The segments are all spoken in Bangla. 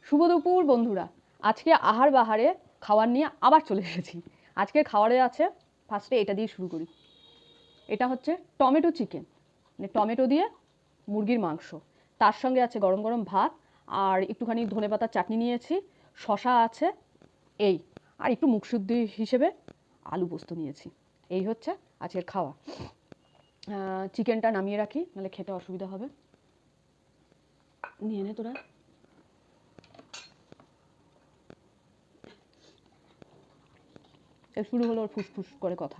শুভ দুপুর বন্ধুরা। আজকে আহার বাহারে খাবার নিয়ে আবার চলে এসেছি। আজকের খাবারে আছে, ফার্স্টে এটা দিয়ে শুরু করি। এটা হচ্ছে টমেটো চিকেন, মানে টমেটো দিয়ে মুরগির মাংস। তার সঙ্গে আছে গরম গরম ভাত আর একটুখানি ধনেপাতার চাটনি নিয়েছি, শশা আছে, এই আর একটু মুখশুদ্ধি হিসেবে আলু পোস্ত নিয়েছি। এই হচ্ছে আজকের খাওয়া। চিকেনটা নামিয়ে রাখি, নাহলে খেতে অসুবিধা হবে। নিয়ে নে তোরা। শুরু হলো ওর ফুসফুস করে কথা।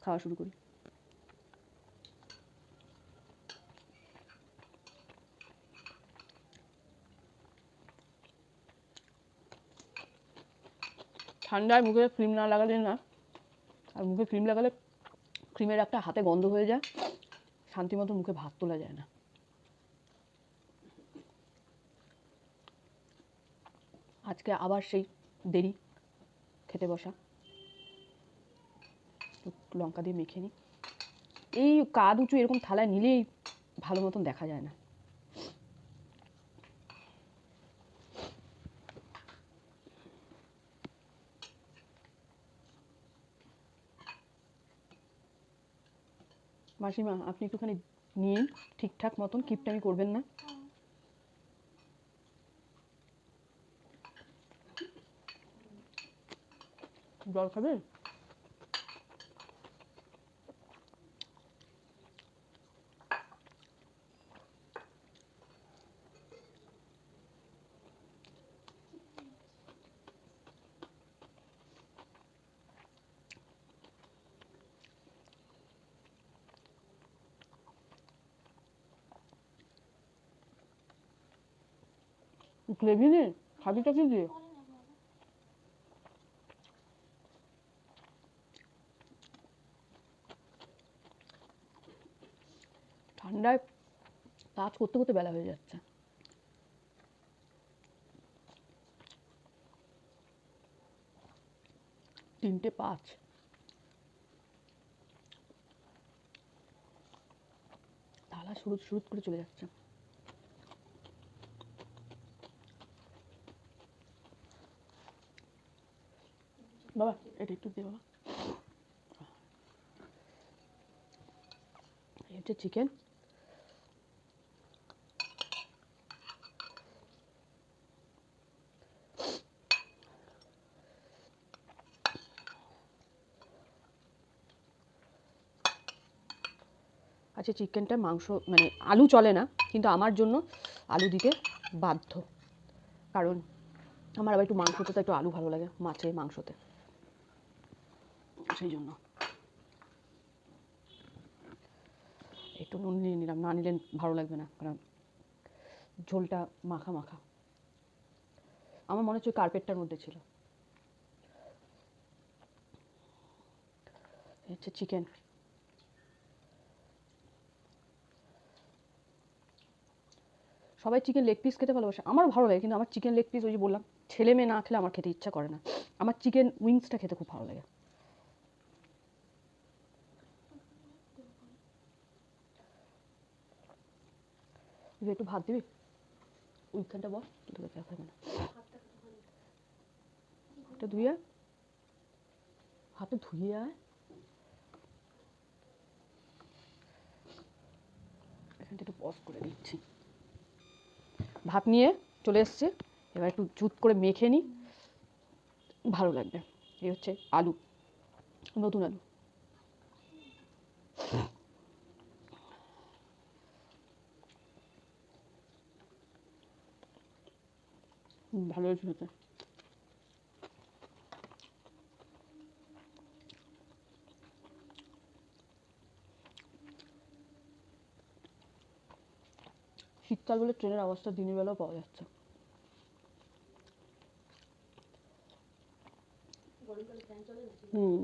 খাওয়া শুরু করি। ঠান্ডায় মুখে ক্রিম না লাগালে না, আর মুখে ক্রিম লাগালে ক্রিমের একটা হাতে গন্ধ হয়ে যায়, শান্তি মতো মুখে ভাত তোলা যায় না। আজকে আবার সেই দেরি খেতে বসা। লঙ্কা দিয়ে মেখে নিই। এই কাঁধ উঁচু এরকম থালায় নিলেই ভালো মতন দেখা যায় না। মাসিমা, আপনি একটুখানি নিন, ঠিকঠাক মতন কিপটামি করবেন না। জল খাবে? গ্রেভি দিয়ে খাবি টাকি দিয়ে ঠান্ডায় কাজ করতে করতে বেলা হয়ে যাচ্ছে। তিনটে 5। থালা সুরুত সুরুত করে চলে যাচ্ছে। বাবা এটা একটু দিয়ে বাবা। এই হচ্ছে চিকেন। আচ্ছা, চিকেনটা মাংস মানে আলু চলে না, কিন্তু আমার জন্য আলু দিতে বাধ্য, কারণ আমার আবার একটু মাংসতে তো একটু আলু ভালো লাগে, মাছে মাংসতে, সেই জন্য একটু নুন নিয়ে নিলাম। না নিলে ভালো লাগবে না, কারণ ঝোলটা মাখা মাখা। আমার মনে হচ্ছে কার্পেটটার মধ্যে ছিল। হচ্ছে চিকেন। সবাই চিকেন লেগ পিস খেতে ভালোবাসে, আমারও ভালো লাগে, কিন্তু আমার চিকেন লেগ পিস, ওই যে বললাম, ছেলে মেয়ে না খেলে আমার খেতে ইচ্ছা করে না। আমার চিকেন উইংসটা খেতে খুব ভালো লাগে। একটু ভাত দিবি, ওইখানটা বল, তোকে দেখা হবে না। হাতটা ধুয়ে আয়, হাতে ধুয়ে আয়। এখানটা একটু পজ করে দিচ্ছি। ভাত নিয়ে চলে এসছে, এবার একটু জুত করে মেখে নিই, ভালো লাগবে। এই হচ্ছে আলু, নতুন আলু। ভালো হয়েছে খেতে। শীতকাল বলে ট্রেনের আওয়াজটা দিনের বেলাও পাওয়া যাচ্ছে। হুম।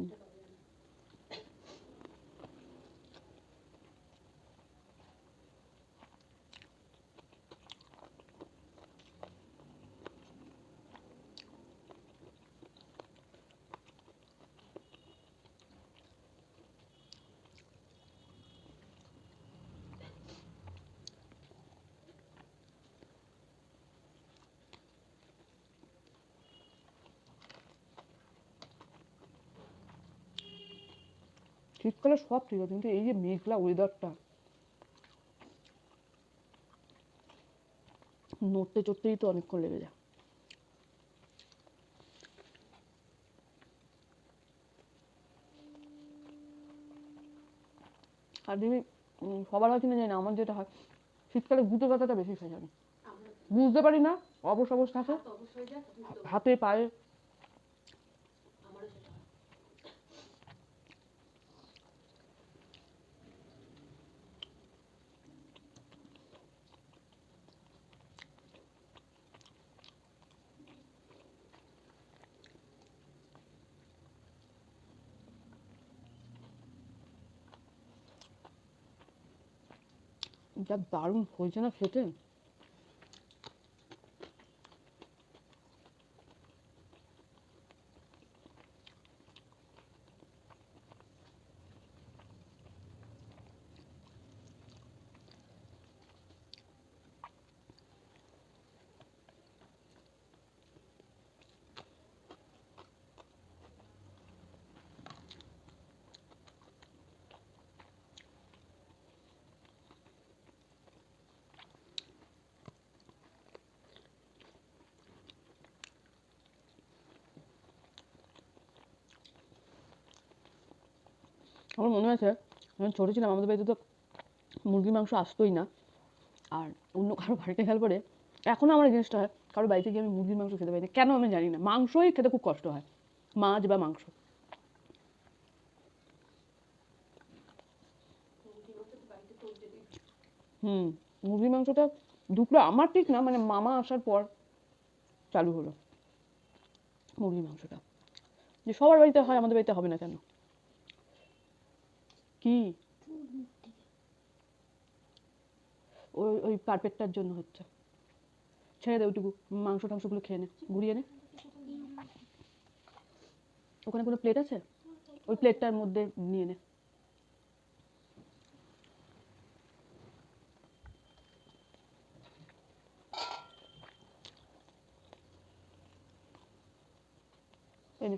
শীতকালে সব ঠিক আছে, কিন্তু এই যে মেঘলা ওয়েদারটা, নড়তে চড়তেই তো অনেকক্ষণ লেগে যায়। আর দিদি সবার হয় কিনা জানি না, আমার যেটা হয় শীতকালে গুঁতো ব্যথাটা বেশি খাই আমি, বুঝতে পারি না, অবশ অবশ থাকে হাতে পায়ে। যা দারুণ হয়েছে না খেতে। আমার মনে আছে যখন ছোটো ছিলাম আমাদের বাড়িতে তো মুরগির মাংস আসতোই না। আর অন্য কারো বাড়িতে গেলে পরে, এখনও আমার এই জিনিসটা হয়, কারো বাড়িতে গিয়ে আমি মুরগির মাংস খেতে পারি না, কেন আমি জানি না, মাংসই খেতে খুব কষ্ট হয়, মাছ বা মাংস। হুম, মুরগির মাংসটা ঢুকলো আমার ঠিক না, মানে মামা আসার পর চালু হলো মুরগির মাংসটা, যে সবার বাড়িতে হয় আমাদের বাড়িতে হবে না কেন। কি ওই ওই কার্পেটটার জন্য হচ্ছে, ছেড়ে দে ওইটুকু, মাংস টাংসগুলো খেয়ে নে, ঘুরিয়ে নে। ওখানে কোনো প্লেট আছে, ওই প্লেটটার মধ্যে নিয়ে নে। এই নে,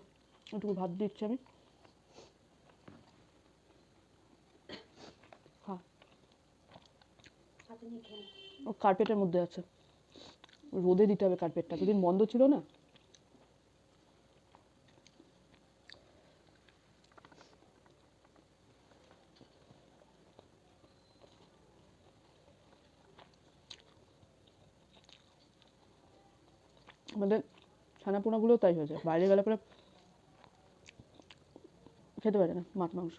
ওইটুকু ভাত দিচ্ছি আমি, খা। ও কার্পেটের মধ্যে আছে, রোদে দিতে হবে কার্পেটটা, দুদিন বন্ধ ছিল না। আমাদের ছানাপোনাগুলো তাই হয়েছে, বাইরে গেলে পরে খেতে পারে না মাছ মাংস।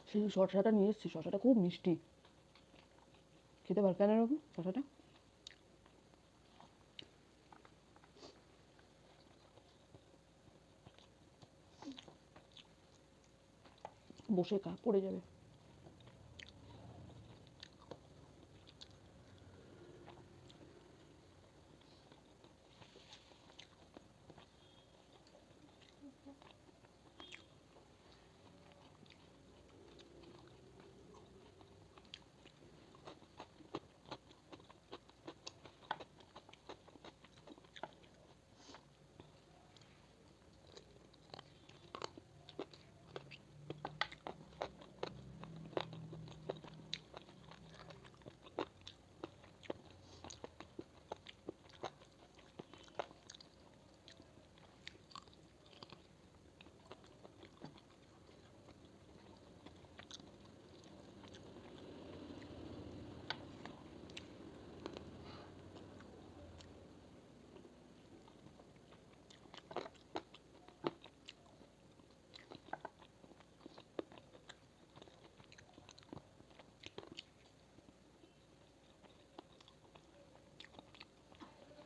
সেই শসাটা নিয়ে এসেছি, শসাটা খুব মিষ্টি, খেতে পার কেন এরকম শসাটা। বসে খা, পড়ে যাবে।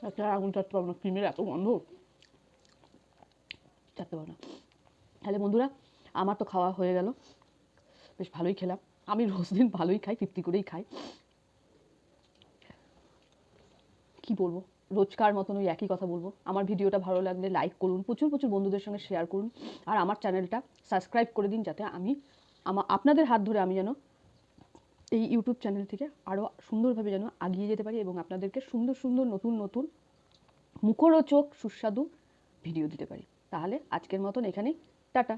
একটা আগুন চাটতে পারবো না, ক্রিমের এত গন্ধ, চাটতে পারবো না। তাহলে বন্ধুরা, আমার তো খাওয়া হয়ে গেল, বেশ ভালোই খেলাম। আমি রোজ দিন ভালোই খাই, তৃপ্তি করেই খাই। কি বলবো, রোজকার মতন ওই একই কথা বলবো। আমার ভিডিওটা ভালো লাগলে লাইক করুন, প্রচুর প্রচুর বন্ধুদের সঙ্গে শেয়ার করুন, আর আমার চ্যানেলটা সাবস্ক্রাইব করে দিন, যাতে আমি আপনাদের হাত ধরে আমি যেন এই ইউটিউব চ্যানেল থেকে আরও সুন্দরভাবে যেন এগিয়ে যেতে পারি এবং আপনাদেরকে সুন্দর সুন্দর নতুন নতুন মুখরোচক সুস্বাদু ভিডিও দিতে পারি। তাহলে আজকের মতন এখানেই টাটা।